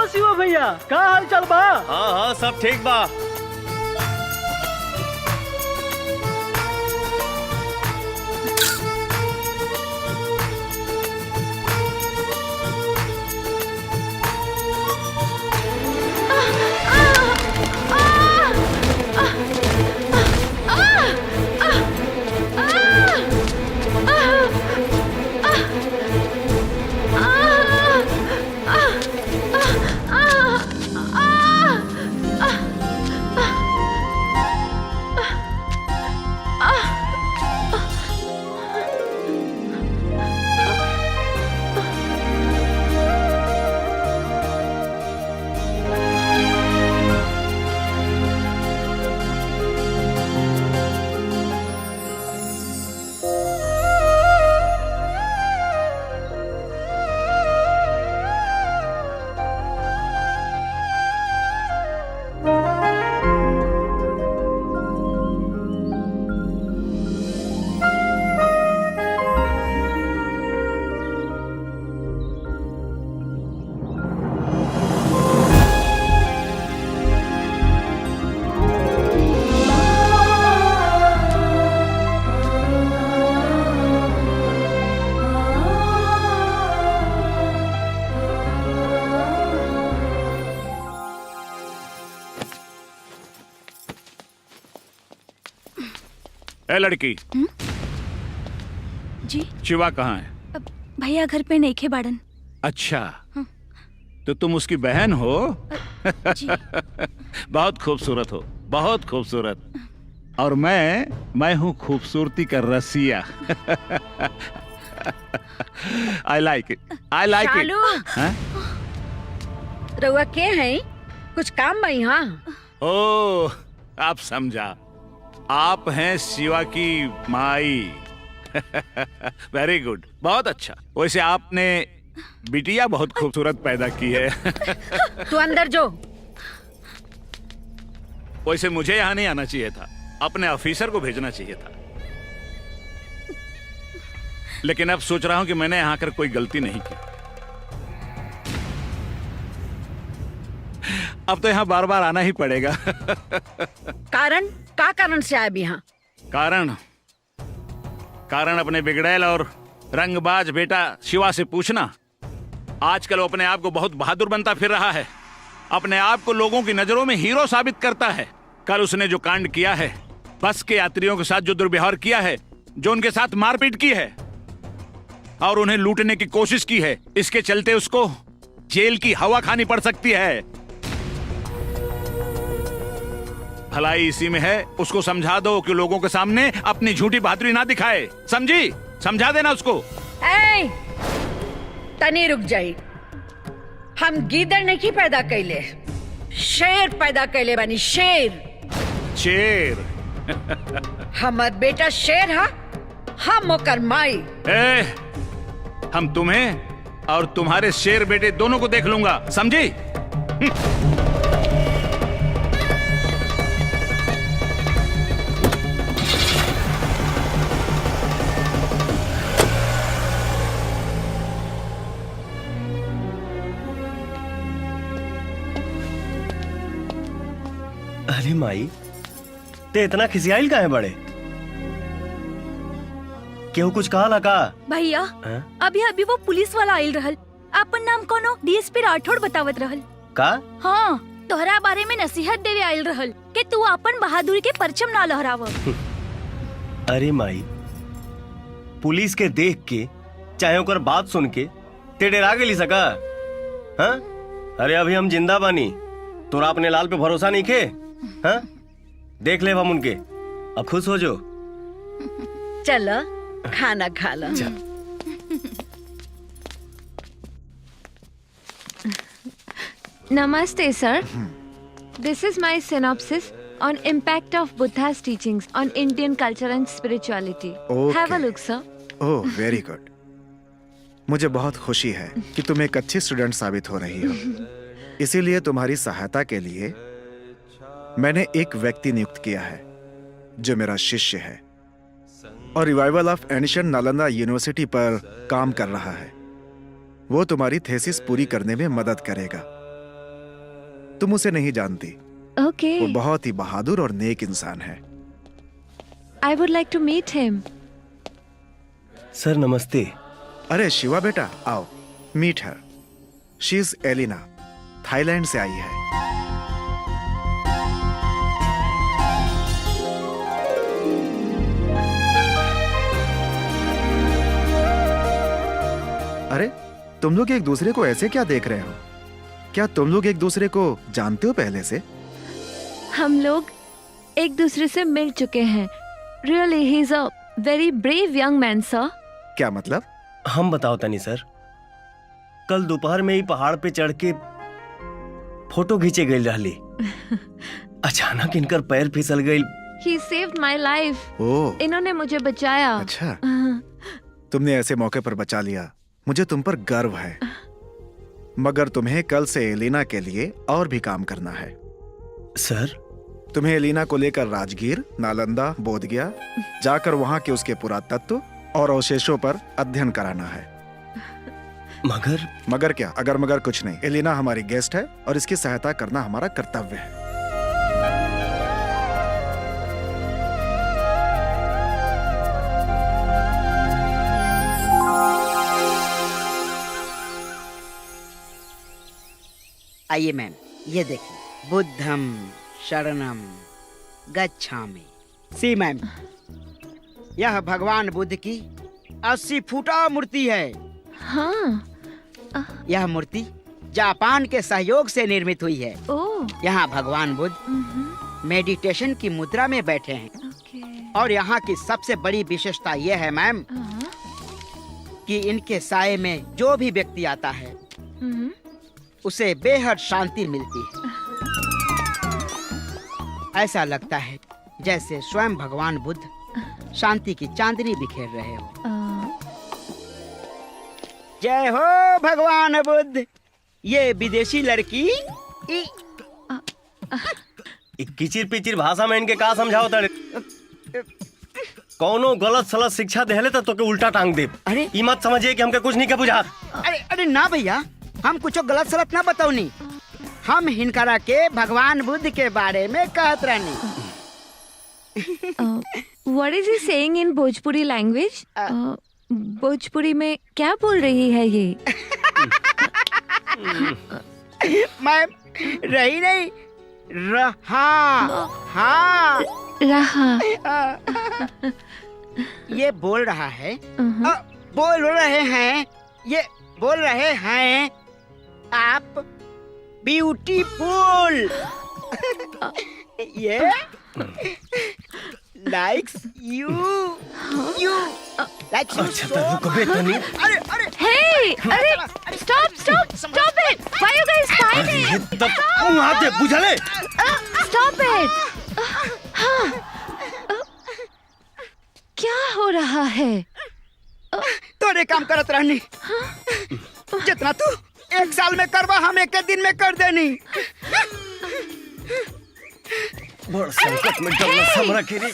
शिवा भैया, का हाल चाल बा? हाँ हाँ सब ठीक बा। ए लड़की। जी शिवा कहाँ है? भैया घर पे नहीं खे बाड़न। अच्छा तो तुम उसकी बहन हो? जी। बहुत खूबसूरत हो, बहुत खूबसूरत। और मैं हूँ खूबसूरती का रसिया। I like it, I like it. रउआ के हैं? कुछ काम बा यहाँ? ओह आप समझा, आप हैं शिवा की माई। वेरी गुड, बहुत अच्छा। वैसे आपने बिटिया बहुत खूबसूरत पैदा की है। तू अंदर जो। वैसे मुझे यहाँ नहीं आना चाहिए था, अपने ऑफिसर को भेजना चाहिए था। लेकिन अब सोच रहा हूँ कि मैंने यहाँ कर कोई गलती नहीं की। अब तो यहाँ बार बार आना ही पड़ेगा। कारण से आए भी यहाँ? कारण अपने बिगड़ैल और रंगबाज बेटा शिवा से पूछना। आजकल वो अपने आप को बहुत बहादुर बनता फिर रहा है, अपने आप को लोगों की नजरों में हीरो साबित करता है। कल उसने जो कांड किया है, बस के यात्रियों के साथ जो दुर्व्यवहार किया है, जो उनके साथ मारपीट की है और उन्हें लूटने की कोशिश की है, इसके चलते उसको जेल की हवा खानी पड़ सकती है। भलाई इसी में है, उसको समझा दो कि लोगों के सामने अपनी झूठी बहादुरी ना दिखाए। समझी? समझा देना उसको। ए, तनी रुक जाई। हम गीदड़ नहीं पैदा कैले, शेर पैदा कैले बानी। शेर हमर बेटा शेर हा, हम ओकर माई। हम तुम्हें और तुम्हारे शेर बेटे दोनों को देख लूंगा, समझी? अरे माई, ते इतना खिसियाइल का है बड़े? केहू कुछ कहा ना का? भैया अभी अभी वो पुलिस वाला आयल रहल, अपन नाम कोनो डीएसपी राठौड़ बतावत रहल। का? हाँ, तोहरा बारे में नसीहत देवे आयल रहल कि तू अपन बहादुरी के परचम ना लहराव। अरे माई, पुलिस के देख के चाहे ओकर बात सुन के ते डरा गेली सका? हाँ? अरे अभी हम जिंदा बानी, तोरा अपने लाल पे भरोसा नहीं खे? हाँ? देख ले हम उनके, अब खुश हो जो। चलो खाना खा लो। Namaste, sir. This is my synopsis on impact of Buddha's teachings on Indian culture and spirituality. Okay. Have a look, sir. Oh very good. मुझे बहुत खुशी है कि तुम एक अच्छी स्टूडेंट साबित हो रही हो। इसीलिए तुम्हारी सहायता के लिए मैंने एक व्यक्ति नियुक्त किया है जो मेरा शिष्य है और revival of ancient Nalanda university पर काम कर रहा है। वो तुम्हारी थीसिस पूरी करने में मदद करेगा। तुम उसे नहीं जानती। Okay. वो बहुत ही बहादुर और नेक इंसान है। I would like to meet him. सर नमस्ते। अरे शिवा बेटा, आओ, मीट हर। शी इज एलिना, थाईलैंड से आई है। अरे तुम लोग एक दूसरे को ऐसे क्या देख रहे हो? क्या तुम लोग एक दूसरे को जानते हो पहले से? हम लोग एक दूसरे से मिल चुके हैं। Really, he's a very brave young man, sir. क्या मतलब? हम बताओ तनी सर, कल दोपहर में ही पहाड़ पे चढ़ के फोटो खींचे गई रहली। अचानक इनकर पैर फिसल गई। He saved my life. ओह, इन्होंने मुझे बचाया। अच्छा। तुमने ऐसे मौके पर बचा लिया, मुझे तुम पर गर्व है। मगर तुम्हें कल से एलिना के लिए और भी काम करना है। सर तुम्हें एलिना को लेकर राजगीर, नालंदा, बोधगया जाकर वहां के उसके पुरातत्व और अवशेषों पर अध्ययन कराना है। मगर क्या? अगर मगर कुछ नहीं। एलिना हमारी गेस्ट है और इसकी सहायता करना हमारा कर्तव्य है। आइए मैम, ये देखिए, बुद्धम शरणम गच्छामि। सी मैम, यह भगवान बुद्ध की 80 फुटा मूर्ति है। हाँ। यह मूर्ति जापान के सहयोग से निर्मित हुई है। ओह। यहाँ भगवान बुद्ध मेडिटेशन की मुद्रा में बैठे हैं। Okay. और यहाँ की सबसे बड़ी विशेषता यह है मैम कि इनके साये में जो भी व्यक्ति आता है उसे बेहद शांति मिलती है। ऐसा लगता है जैसे स्वयं भगवान बुद्ध शांति की चांदनी बिखेर रहे हो। जय हो भगवान बुद्ध। ये विदेशी लड़की किचिर पिचिर भाषा में इनके का समझाओ तड़े? कौनो गलत सलत शिक्षा देहले तो के उल्टा टांग दे। अरे ई मत समझिए कि हमके कुछ नहीं के बुझात। अरे ना भैया, हम कुछ गलत सलत ना बताओनी। हम हिनकरा के भगवान बुद्ध के बारे में कहत रहनी। What is he saying in Bhojpuri language? Bhojpuri में क्या बोल रही है ये? मैं रही नहीं हाँ रहा। ये बोल रहा है, बोल रहे हैं, ये बोल रहे हैं आप ब्यूटीफुल। ये likes you likes you अच्छा so तो रुक बे तनी। अरे Hey! अरे stop it! Why you guys fighting? ये तब वहाँ दे बुझले। Stop it! हाँ। क्या हो रहा है? तोरे काम करत रहनी। जितना तू एक साल में करवा, हम एक दिन में कर देनी। बड़ संकट में डरना समरा केरी।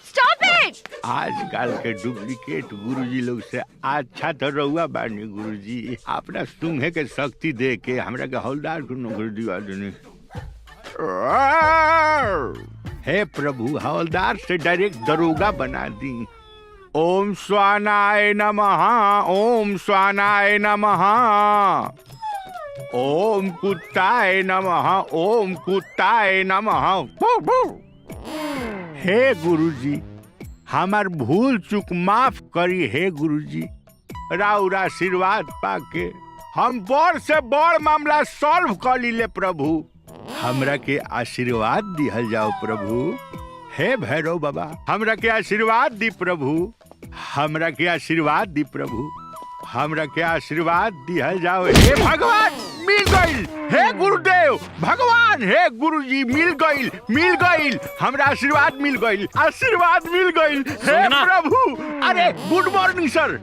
Stop it! आजकल के डुप्लीकेट गुरुजी लोग से अच्छा तो रहुआ बानी गुरुजी। अपना सुंघे के शक्ति दे के हमरा के हौलदार को नौकरी दिवा देनी। हे प्रभु, हवलदार से डायरेक्ट दरोगा बना दी। ओम स्वानाय नमः, ओम स्वानाय नमः, ओम कुत्ताय नमः, ओम कुत्ताय नमः। हे गुरुजी, हमार भूल चूक माफ करी। हे गुरुजी, राउर आशीर्वाद पाके हम बड़ से बड़ मामला सॉल्व कर लीले प्रभु। हमरा के आशीर्वाद दिहल जाओ प्रभु। हे भैरव बाबा, हमरा के आशीर्वाद दी प्रभु। हमरा के आशीर्वाद दी प्रभु। हमरा के आशीर्वाद दिहल जाओ। हे भगवान, मिल गईल। हे गुरुदेव भगवान, हे गुरुजी, मिल गईल। हमरा आशीर्वाद मिल गईल, आशीर्वाद मिल गईल। हे प्रभु। अरे गुड मॉर्निंग सर।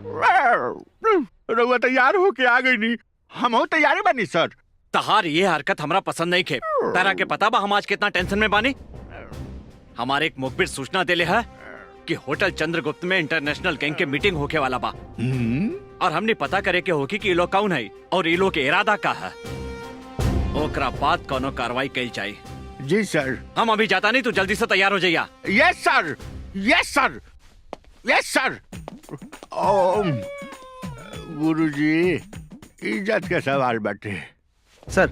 रउआ तैयार होके आ गई नी? हम तैयार बानी सर। तहार ये हरकत हमरा पसंद नहीं खे। तारा के पता बा हम आज कितना टेंशन में बानी? हमारे एक मुखबिर सूचना देले है कि होटल चंद्रगुप्त में इंटरनेशनल गैंग के मीटिंग होके वाला बा। और हमने पता करे के होगी कि ये लोग कौन है और ये लोग के इरादा का है। ओकरा बाद कोनो कार्रवाई कल जाए। जी सर। हम अभी जाता नहीं, तू जल्दी से तैयार हो जाइया। यस सर, यस सर, यस सर। ओम गुरुजी, इज्जत के सवाल बाटे। सर,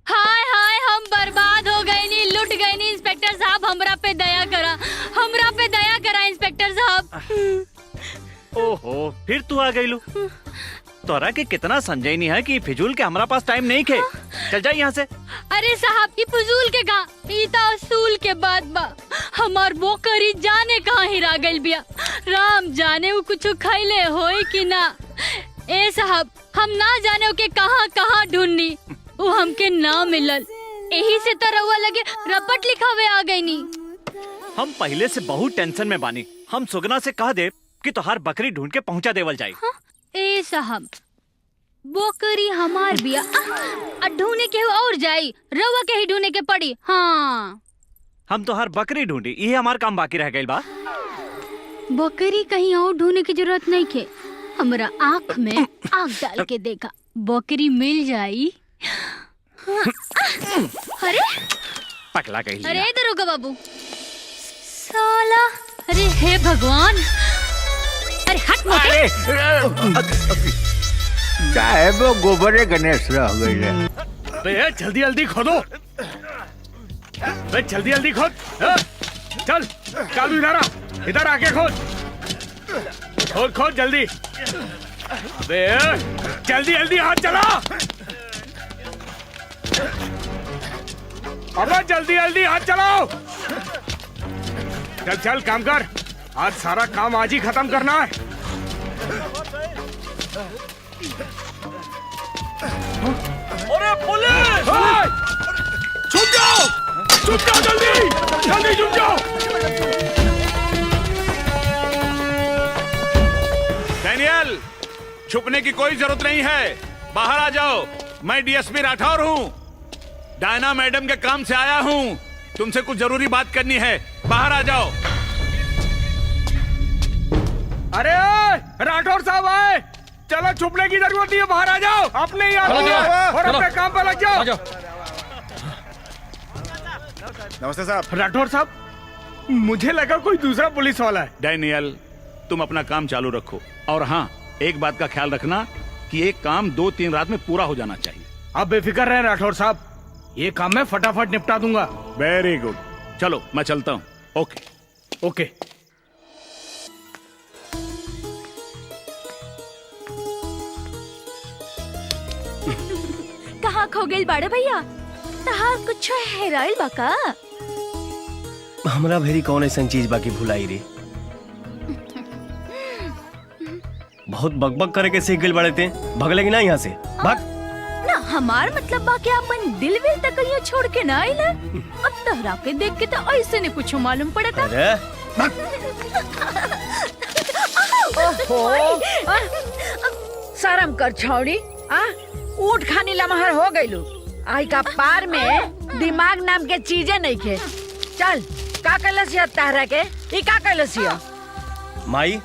हाय हाय, हम बर्बाद हो गए नी, लुट गए नी। इंस्पेक्टर साहब हमरा पे दया करा, हमरा पे दया करा इंस्पेक्टर साहब। ओहो, फिर तू आ गई लू। तोरा के कितना संजयनी है कि फिजूल के हमारा पास टाइम नहीं खे। चल जा यहाँ से। अरे साहब, ये फजूल के का, ईता असूल के बाद बा। हमार बोकरी जाने कहाँ हिरा गइल बिया। राम जाने वो कुछ खैले होई कि ना। ए साहब, हम ना जाने के कहाँ कहाँ ढूंढनी, वो हमके ना मिलल। यही से तो रउआ लगे रपट लिखावे आ गई नी। हम पहले से बहुत टेंशन में बानी। हम सुगना से कह दे कि तोहार बकरी ढूंढ के पहुंचा देवल जाए। ए साहब, बोकरी हमार बिया ढूंढने के और जाई, रउआ के ही ढूंढने के पड़ी। हाँ, हम तोहार बकरी ढूंढी, ये हमार काम बाकी रह गई बा। बकरी कहीं और ढूंढने की जरूरत नहीं के। हमरा आँख में आँख डाल के देखा, बकरी मिल जाई। अरे पकला कही। अरे दरोगा बाबू साला, अरे हे भगवान, अरे हट मोटे। साहेब वो गोबरे गणेश रह गए। बे जल्दी जल्दी खोदो, बे जल्दी जल्दी खोद। चल कालू इधर आके खोद, खोद खोद जल्दी। बे जल्दी जल्दी हाथ चला, अबे जल्दी जल्दी हाथ चलाओ। चल चल काम कर, आज सारा काम आज ही खत्म करना है। अरे पुलिस! छुप जाओ, जल्दी जल्दी छुप जाओ। डैनियल, छुपने की कोई जरूरत नहीं है, बाहर आ जाओ। मैं डीएसपी राठौर हूँ, डायना मैडम के काम से आया हूँ। तुमसे कुछ जरूरी बात करनी है, बाहर आ जाओ। अरे राठौर साहब आए, चलो छुपने की जरूरत नहीं है, बाहर आ जाओ। अपने ही और अपने काम पर लग जाओ। नमस्ते साहब। राठौर साहब, मुझे लगा कोई दूसरा पुलिस वाला है। डैनियल, तुम अपना काम चालू रखो, और हाँ, एक बात का ख्याल रखना कि एक काम 2-3 रात में पूरा हो जाना चाहिए। आप बेफिक्र रहें राठौर साहब, ये काम मैं फटाफट निपटा दूंगा। वेरी गुड, चलो मैं चलता हूँ। ओके ओके। कहाँ खो गइल बाड़े भैया? तहार कुछ हेराइल बा का? हमरा भेरी कौन ऐसा चीज बाकी भुलाई रे? बहुत बकबक करे के सीख गइल बड़े ते, भगले की ना यहाँ से, भाग। ना हमार मतलब बा कि अपन दिल विल तक कहीं छोड़ के ना आइल। अब तहरा के देख के तो ऐसे ने कुछ मालूम पड़ता। अरे ओहो, शर्म कर छौड़ी। ऊट खानी लमहर हो गइलू। आई का पार में दिमाग नाम के चीजें नहीं खे। चल का कलसिया तारा के, ई का कलसिया? माई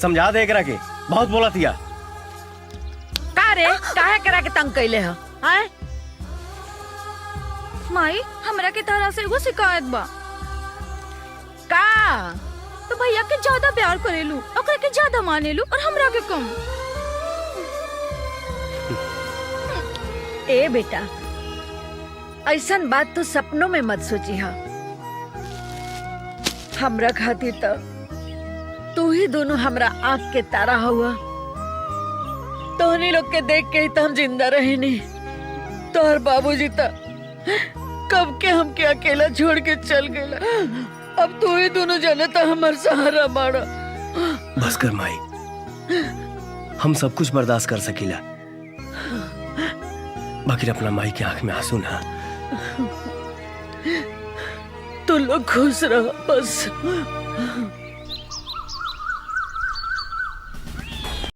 समझा दे एकरा के, बहुत बोला थिया। का रे, काहे करा के तंग कैले हो? हैं? माई, हमरा के तरह से एगो शिकायत बा। का? तो भैया के ज्यादा प्यार करेलू, ओकरा के ज्यादा मानेलू और हमरा के कम। ए बेटा, ऐसन बात तो सपनों में मत सोची हा। हमरा खातिर तो तू ही दोनों हमरा आँख के तारा हुआ। तोहनी लोग के देख के ही तो हम जिंदा रहे नहीं। तोहर बाबूजी तो कब के हमके अकेला छोड़ के चल गए। अब तू ही दोनों जाने तो हमार सहारा बाड़ा। बस कर माई, हम सब कुछ बर्दाश्त कर सकीला, बाकी अपना माई की आंख में आंसू ना। तू लोग खुश रहो बस।